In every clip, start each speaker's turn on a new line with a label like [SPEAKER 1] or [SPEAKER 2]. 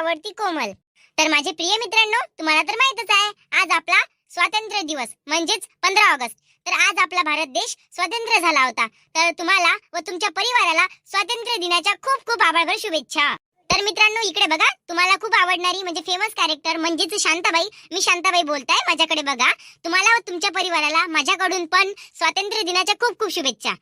[SPEAKER 1] आवडती कोमल. तर माझे प्रिय मित्रांनो, तुम्हाला तर माहितच आहे आज आपला स्वातंत्र्य दिवस म्हणजेच 15 ऑगस्ट. तर आज आपला भारत देश स्वतंत्र झाला होता. तर तुम्हाला व तुमच्या परिवाराला स्वातंत्र्य दिनाच्या खूप खूप आभारभर शुभेच्छा. तर मित्रांनो, इकडे बघा, तुम्हाला खूप आवडणारी म्हणजे फेमस कॅरेक्टर म्हणजेच शांताबाई, मी शांताबाई बोलताय. माझ्याकडे बघा, तुम्हाला व तुमच्या परिवाराला माझ्याकडून पण स्वातंत्र्य दिनाच्या खूप खूप शुभेच्छा.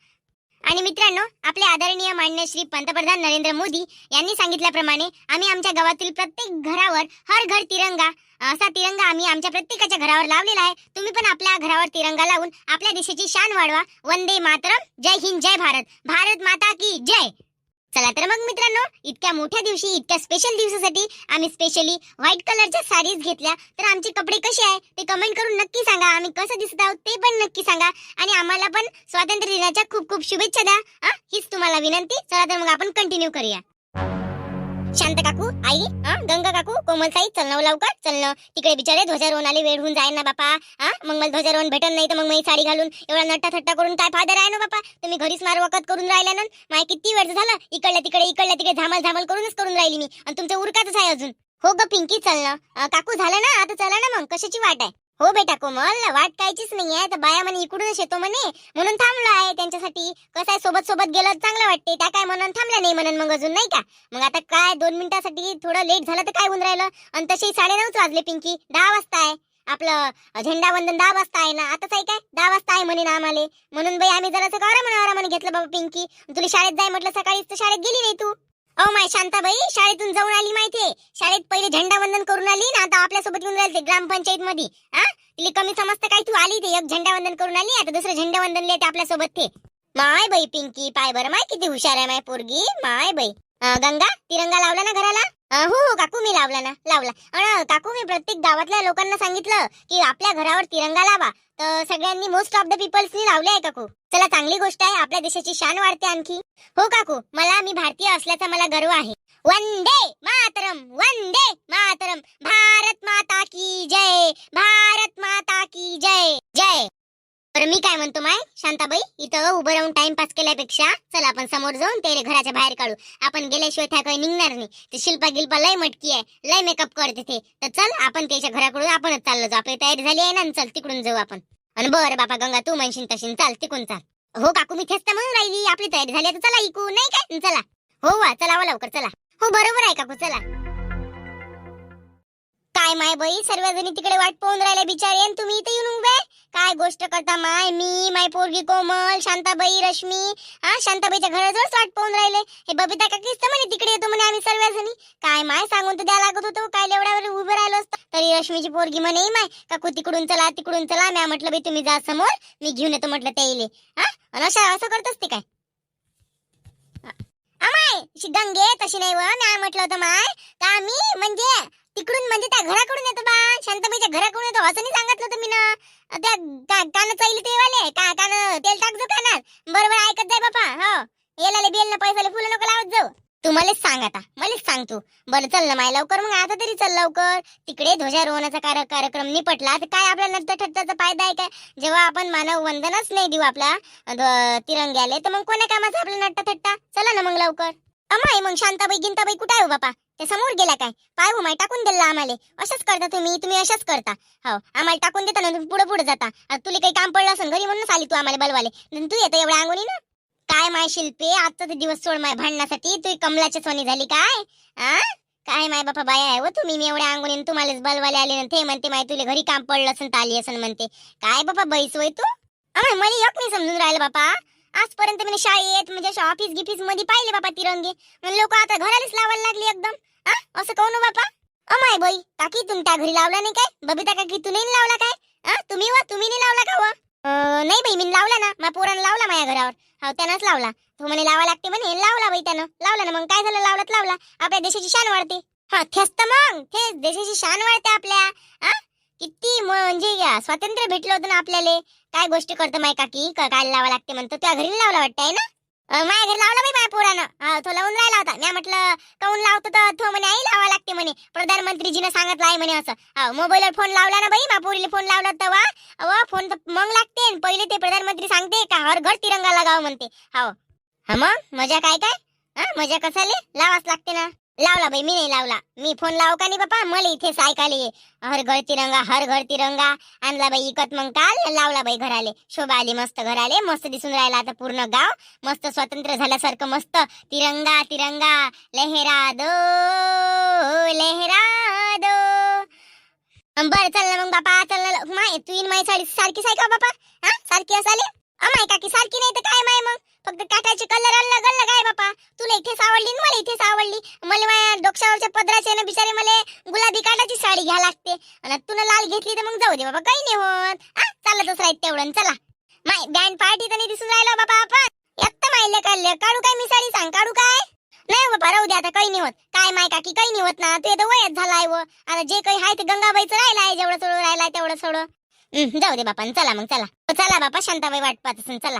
[SPEAKER 1] आणि मित्रांनो, आपले आदरणीय माननीय श्री पंतप्रधान नरेंद्र मोदी यांनी सांगितल्याप्रमाणे आम्ही आमच्या गावातील प्रत्येक घरावर हर घर तिरंगा असा तिरंगा आम्ही आमच्या प्रत्येकाच्या घरावर लावलेला आहे. तुम्ही पण आपल्या घरावर तिरंगा लावून आपल्या देशाची शान वाढवा. वंदे मातरम. जय हिंद, जय भारत. भारत माता की जय. चला तर मग मित्रांनो, इतक्या मोठ्या दिवशी, इतक्या स्पेशल दिवसासाठी आम्ही स्पेशली व्हाईट कलरच्या साडीज घेतल्या. तर आमचे कपडे कसे आहे ते कमेंट करून नक्की सांगा. आम्ही कसं दिसत आहोत ते पण नक्की सांगा. आणि आम्हाला पण स्वातंत्र्य दिनाच्या खूप खूप शुभेच्छा द्या. हीच तुम्हाला विनंती. चला तर मग आपण कंटिन्यू करूया. शांत काकू, आई, गंगा काकू, कोमल साई, चल लवकर, चल. तिकडे बिचारे ध्वजारोहण आले, वेळ होऊन जाईल ना बापा. मग मला ध्वजारोहण भेटत नाही तर मग मी साडी घालून एवढा नट्टा थट्टा करून काय फायदा आहे ना बापा. तुम्ही घरीच मार वखत करून राहिल्या ना. माय किती वेळ झालं इकडल्या तिकडे झामल झामल करूनच राहिली मी, आणि तुमचं उरकातच आहे अजून. हो ग पिंकी, चल ना. काकू झालं ना, आता चला ना. मग कशाची वाट आहे? हो बेटा कोमल, वाट कायचीच नाही आहे. तर बाया म्हणे इकडूनच येतो म्हणे, म्हणून थांबलो आहे त्यांच्यासाठी. कसं आहे, सोबत सोबत गेलं चांगलं वाटते. त्या काय म्हणून थांबल्या नाही म्हणून मग अजून, नाही का? मग आता काय 2 मिनिटासाठी थोडं लेट झालं तर काय होऊन राहिलं. आणि तसे 9:30 वाजले पिंकी. 10 वाजता आहे आपलं झेंडावंदन. 10 वाजता आहे ना. आताच आहे काय 10 वाजता आहे म्हणे ना आम्हाला. म्हणून बाई आम्ही जरासं आरामाने घेतलं बाबा पिंकी. तुला शाळेत जाय म्हटलं सकाळीच, तर शाळेत गेली नाही तू. ओ माय शांताबाई, शाळेतून जाऊन आली माहितीये. शाळेत पहिले झेंडावंदन करून आली ना, आता आपल्यासोबत येऊन राहिले ग्रामपंचायत मध्ये. तिला कमी समजतं काय? तू आली ते एक झेंडावंदन करून आली, आता दुसरं झेंडावंदन लिहिते आपल्यासोबत ते. माय बाई पिंकी, पाय बरं माय किती हुशार आहे माय पोरगी. माय बाई. गंगा, तिरंगा लावला ना घराला? हो हो काकू, मी लावला ना, लावला. काकू, मी प्रत्येक गावातल्या लोकांना सांगितलं की आपल्या घरावर तिरंगा लावा. तर सगळ्यांनी, मोस्ट ऑफ द पीपल्सनी लावले आहे काकू. चला, चांगली गोष्ट आहे. आपल्या देशाची शान वाढते आणखी. हो काकू, मी भारतीय असल्याचा मला गर्व आहे. वंदे मातरम, वंदे मातरम. भारत माता की जय, भारत माता की जय जय. तर मी काय म्हणतो माय शांताबाई, इथं उभं राहून टाइमपास केल्यापेक्षा चला आपण समोर जाऊन त्याला घराच्या बाहेर काढू. आपण गेल्याशिवाय त्या काही निघणार नाही. ते शिल्पा गिल्पा लय मटकी आहे, लय मेकअप करते ते. तर चल आपण त्याच्या घराकडून आपणच चाललो जाऊ. आपली तयारी झाली आहे ना, चल तिकडून जाऊ आपण. आणि बरं बापा गंगा, तू म्हणशील तशी चाल, तिकडून चाल. हो काकू, मी तेच तर म्हणून राहिली, आपली तयारी झाली तर चला इकू, नाही काय? चला. हो वा, चला लवकर चला. हो बरोबर आहे काकू, चला. काय माय बाई, सर्वजणी तिकडे वाट पाहून राहिले बिचारे, आणि तुम्ही इथे येऊन उभे काय गोष्ट करता माय? मी, माय पोरगी कोमल, शांताबाई, रश्मी, शांताबाईच्या घराजवळच वाट पाहून राहिले. हे बबिता काकीच तर म्हणे तिकडे येतो म्हणे आम्ही सर्वजणी. काय माय, सांगून तर द्या लागत होतो, काय एवढ्यावर उभे राहिलो असतो. तरी रश्मीची पोरगी म्हणे माय काकू तिकडून चला, तिकडून चला. मी म्हटलं बाई तुम्ही जा समोर, मी घेऊन येतो म्हटलं त्या इले. असं करत असते काय? अमाय गंगे, तशी नाही व. मी म्हटलं होतं माय का मी म्हणजे तिकडून, म्हणजे त्या घराकडून येतो बा, शांताबाईच्या घराकडून येतो असं नाही सांगितलं होतं मी ना. त्या कान चालली ते वाले कान तेल टाकजो कानात. बरोबर ऐकत जाय बापा. हो, येलाले बेल ना पैसाले फुलं नको लावत जाऊ. तू मलाच सांग आता, मलाच सांग तू. बरं चल ना माय लवकर. मग आता तरी चल लवकर. तिकडे ध्वजारोहणाचा कार्यक्रम निपटला तर काय आपल्या नट्टा थट्टाचा फायदा आहे काय? जेव्हा आपण मानव वंदनच नाही देऊ आपला तिरंग्याले, तर मग कोण्या कामाचा आपला नट्टा थट्टा? चला ना मग लवकर. अमाय, मग शांताबाई गिंताबाई कुठे आहे हो बापा? त्या समोर गेला काय? पाय हो माय, टाकून दिला आम्हाला. अशाच करता तुम्ही अशाच करता. हो, आम्हाला टाकून देता ना, तुम्ही पुढे जाता. तुला काही काम पडलं असं घरी म्हणूनच आली तू आम्हाला बलवाले. तू येतो एवढ्या अंगोनी ना. काय माय शिल्पे, आजचा ते दिवस सोड माय भांडण्यासाठी. तू कमलाच्या सोनी झाली काय? काय माय बापा बाया आहे हो तुम्ही. मी एवढ्या अंगोनी तुम्हालाच बलवाले आले ना. ते म्हणते माय तुला घरी काम पडलं असं आली असं म्हणते. काय बापा बैस होय तू. मला एक नाही समजून राहिलं बापा. आजपर्यंत मी शाळेत म्हणजे ऑफिस गिफिस मध्ये पाहिले बापा तिरंगे. लोक आता घरालाच लावायला लागली एकदम. असं काऊन हो बापा? अमाय बाई काकी, तुम्ही त्या घरी लावला नाही काय? बबिता काकी, तू नाही लावला काय? तुम्ही नाही लावला का व? नाही बाई, मी लावला ना. माझ्या पोरानं लावला माझ्या घरावर. हो, त्यानंच लावला. तू म्हणे लावा लागते म्हणे, लावला बाई त्यानं. लावला ना, मग काय झालं? लावला. आपल्या देशाची शान वाढते. तेच तर मग, तेच देशाची शान वाढते आपल्या. किती म्हणजे स्वातंत्र्य भेटलं होतं ना आपल्याला. काय गोष्टी करतो माय काकी, काय लावा लागते म्हणतो. त्या घरी लावला वाटतंय ना? माझ्या घरी लावला बाई माझ्या पोरानं. तो लावून राहिला होता. मी म्हटलं काऊन लावतो, तर तो म्हणे आई लावा लागते म्हणे, प्रधानमंत्रीजीनं सांगितलं आहे म्हणे असं. मोबाईलवर फोन लावला ना बाई, माझ्या पोरीला फोन लावला तेव्हा फोन तर मग लागते. पहिले ते प्रधानमंत्री सांगते का हर घर तिरंगा लगाव म्हणते. हो, मग मजा काय? मजा कसाले लावाच लागते ना. लावला बाई, मी नाही लावला. मी फोन लावू का नाही बापा, मला इथे ऐकायला ये. हर घर तिरंगा, हर घर तिरंगा आणला बाई इकत. मग काल लावला बाई घराले. शोभा आली मस्त घराले, मस्त दिसून राहिला आता पूर्ण गाव. मस्त स्वतंत्र झाल्यासारखं मस्त तिरंगा तिरंगा लहरा दो लहरा दो. बरं चल ना मग बापा, चल ना. माय तू इन माय साडी सारखीच आहे का बापा? हा सारखी असाले? अमाय काकी सारखी नाही तर काय माय, मग फक्त काटाचे कलर अलग अलग आहे बापा. तुला इथेच आवडली मला इथेच आवडली. मला माझ्या डोक्यावरच्या पदराचे ना बिचारे मला गुलाबी काटाची साडी घ्या लागते, आणि तुला लाल घेतली तर मग जाऊ दे बाबा, काही नाही होत. चालतच राहत तेवढं. चला माय बँड पार्टी तर नाही दिसून राहिलो बापा आपण. एकटं मायले काढले काढू काय मी साडी, सांग काढू काय? नाही बाबा राहू दे आता, काही नाही होत. काय माय काकी काही नाही होत ना, तू तर वयच झालाय व. आता जे काही आहे ते गंगाबाईचं राहिलाय, जेवढं सोडून राहिलाय तेवढं सोडं. जाऊ दे बापा. चला मग चला चला बापा, शांताबाई वाट पाहत असेल. चला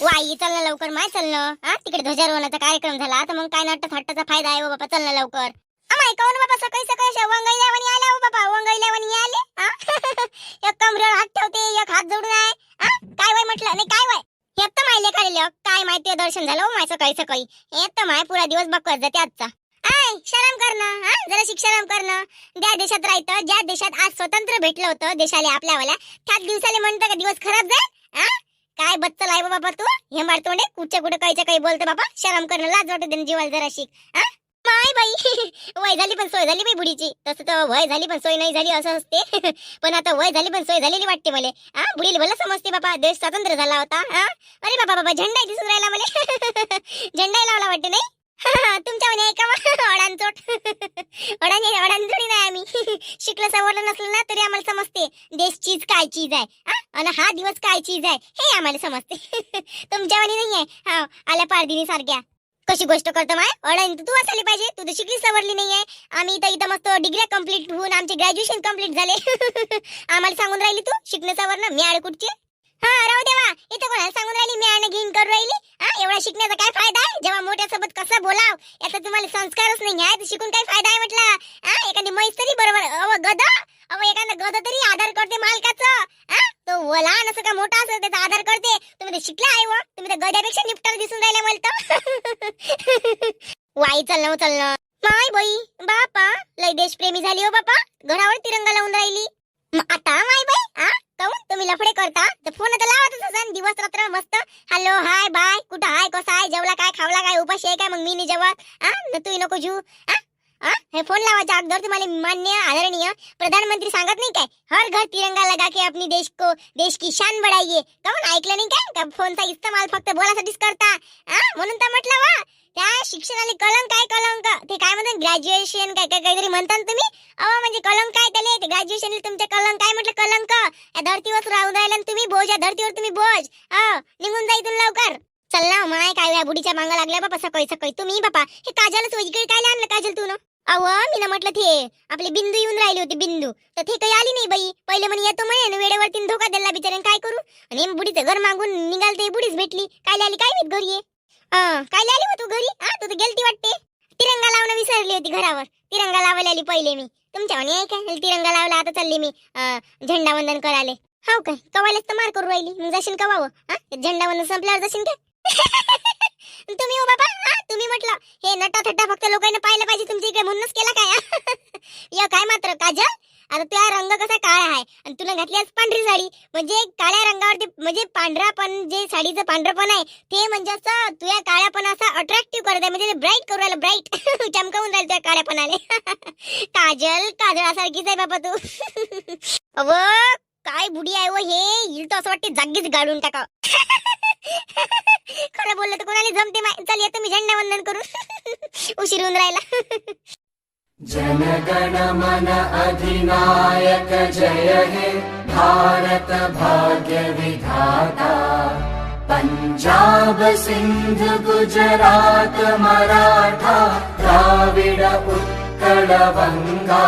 [SPEAKER 1] वाई चल ना लवकर माय, चल ना. तिकडे ध्वजारोहणाचा कार्यक्रम झाला तर मग काय नट्ट थट्टाचा फायदा आहे बापा. चल ना लवकर. अमाय काऊन बाबा सकाळी सकाळी वंगईल्यावानी आल्या हो बाबा, वंगईल्यावानी आले. एक कमरेवर हात ठेवते, एक हात जोडून आहे. काय वय म्हटलं नाही, काय वय हे तर मायले काढले. काय माहिती दर्शन झालं हो माय सकाळी सकाळी. हे तर माय पुरा दिवस बघत जाते आजचा. आय शरम करणं, जरा शिक्षरम करणं. ज्या देशात राहतं, ज्या देशात आज स्वतंत्र भेटलं होतं देशाला आपल्यावाल्या, त्याच दिवसाले म्हणतं का दिवस खराब जाय? काय बच्चल आहे बाबा तू, हे मारतोंडे कुठच्या कुठे कायच्या काही बोलते बाबा. शरम करणं, लाज वाटते जीवाला जरा शिक. माय बाई वय झाली पण सोय झाली बाई बुडीची. तसं तर वय झाली पण सोय नाही झाली असं असते. पण आता वय झाली पण सोय झालेली वाटते मला. बुडीला भलं समजते बाबा, देश स्वतंत्र झाला होता. अरे बाबा बाबा झेंडा दिसून राहिला मला. झेंडा लावला वाटते नाही. तुमच्या म्हणे ऐका अडाणचोट. अडाणचोडी नाही आम्ही. शिकलं सवरलं नसलं ना तरी आम्हाला समजते देश चीज काय चीज आहे, आणि हा दिवस काय चीज आहे हे आम्हाला समजते. तुमच्या म्हणे नाही आहे. आल्या पारदिनी सारख्या कशी गोष्ट करतो माय. अडाणी तू असायला पाहिजे, तू तर शिकली सवरली नाहीये. आम्ही इथं मस्त डिग्री कंप्लीट होऊन आमचे ग्रॅज्युएशन कंप्लीट झाले. आम्हाला सांगून राहिली तू शिकणं सवरणं मी कुठची. राहू देवा, इथं कोणाला सांगून राहिली मी आणि घेऊन करू राहिली. एवढा शिकण्याचा काय फायदा आहे, जेव्हा मोठ्यासोबत कसं बोलाव याचा तुम्हाला संस्कारच नाही आहे, शिकून काय फायदा आहे म्हटलं. एखादी म्हैस तरी बरोबर गध, एखादा गध तरी आधार करते मालकाचं. तो लहान असं का मोठा असं त्याचा आधार करते. तुम्ही ते शिकला आहे व, तुम्ही तर गध्यापेक्षा निपटाल दिसून राहिल्या मला तर. वाई चल ना माय बाई बापा, लय देशप्रेमी झाली हो बापा. घरावर तिरंगा लावून राहिली. आता माय बाई काऊन तुम्ही लफडे करता तर फोन तर लावतच असाल दिवस रात्र मस्त. हॅलो हाय बाय, कुठं आहे, कसं आहे, जेवला काय, खावला काय, उपाशी आहे काय, मग मी नाही जेवत. तू नको जीव. हे फोन लावायच्या अगोदर तुम्हाला मान्य आदरणीय प्रधानमंत्री सांगत नाही काय, हर घर तिरंगा लगा के अपनी देश की शान बढ़ाइए. काऊन ऐकलं नाही काय का फोनचा इस्तेमाल फक्त बोलासाठीच करता. म्हणून तर म्हटलं वा त्या शिक्षणाला कलंक काय कलंक, ते काय म्हणतात ग्रॅज्युएशन काय काय काहीतरी म्हणतात तुम्ही. म्हणजे कलंक काय त्याले, ते ग्रॅज्युएशन तुमच्या कलंक काय म्हटलं कलंक. या धरतीवर राहून राहिला तुम्ही बोज, या धरतीवर तुम्ही बोज. निघून जा इथून लवकर. चल ना माय, काय या बुडीच्या मांगा लागल्या बापा सकाळी सकाळी. तुम्ही बापा हे काजलच इकडे काय आणलं काजल तू ना. मी ना म्हटलं ते आपले बिंदू येऊन राहिले होते बिंदू, तर ते काही आली नाही बाई. पहिले म्हणे येतो म्हणे, वेळेवरती धोका दिला बिचाऱ्याने, काय करू. आणि बुडीचं घर मागून निघालते, बुडीच भेटली. काय आली काय माहित घरी. काय आली हो तू घरी. तू तर गेलती वाटते. तिरंगा लावणं विसरली होती घरावर. तिरंगा लावायला आली पहिले मी. तुमच्या म्हणे आहे काय तिरंगा लावला, आता चालली मी झेंडा वंदन करायला. हो काय कवायलाच तर मार करू राहिली. मग जाशील कवावं. झेंडा वंदन संपल्यावर जाशील काय. तुम्ही हो बाबा, तुम्ही म्हटलं हे नटा थट्टा फक्त लोकांना पाहिलं पाहिजे तुमच्या इकडे म्हणूनच केला काय. या काय मात्र काजल, आता तुझा रंग कसा काळा आहे आणि तुला घातली आज पांढरी साडी, म्हणजे काळ्या रंगावरती म्हणजे पांढरा पण जे साडीचं पांढरपण आहे ते म्हणजे असं तुझ्या काळ्यापण असा अट्रॅक्टिव्ह करत आहे, म्हणजे ब्राईट करू राहिला, ब्राईट चमकावून राहिलं तुझ्या काळ्यापणाले. काजळासारखीच आहे बाबा तू. अव काय बुडी आहे व हे, हिल तर असं वाटते जागीच गाडून टाका. खरं बोललं तर कोणाला जमते माय. चल येतो मी झेंडा वंदन करू. उशीर होऊन राहिला.
[SPEAKER 2] जनगण मन अधिनायक जय हे भारत भाग्य विधाता. पंजाब सिंध गुजरात मराठा द्राविड उत्कल बंगा.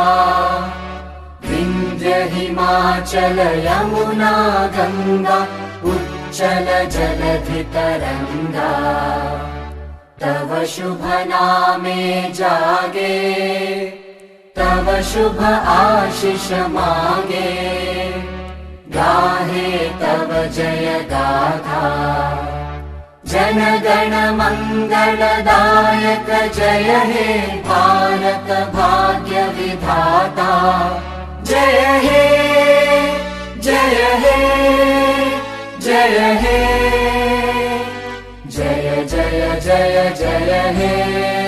[SPEAKER 2] विंध्य हिमाचल यमुना गंगा उच्चल जलधि तरंगा. तव शुभ नामे जागे, तव शुभ आशीष मागे. गाहे तव जय गाथा, जनगण मङ्गलदायक जय हे भारत भाग्य विधाता जय हे जय हे जय हे जय जय जय जय हे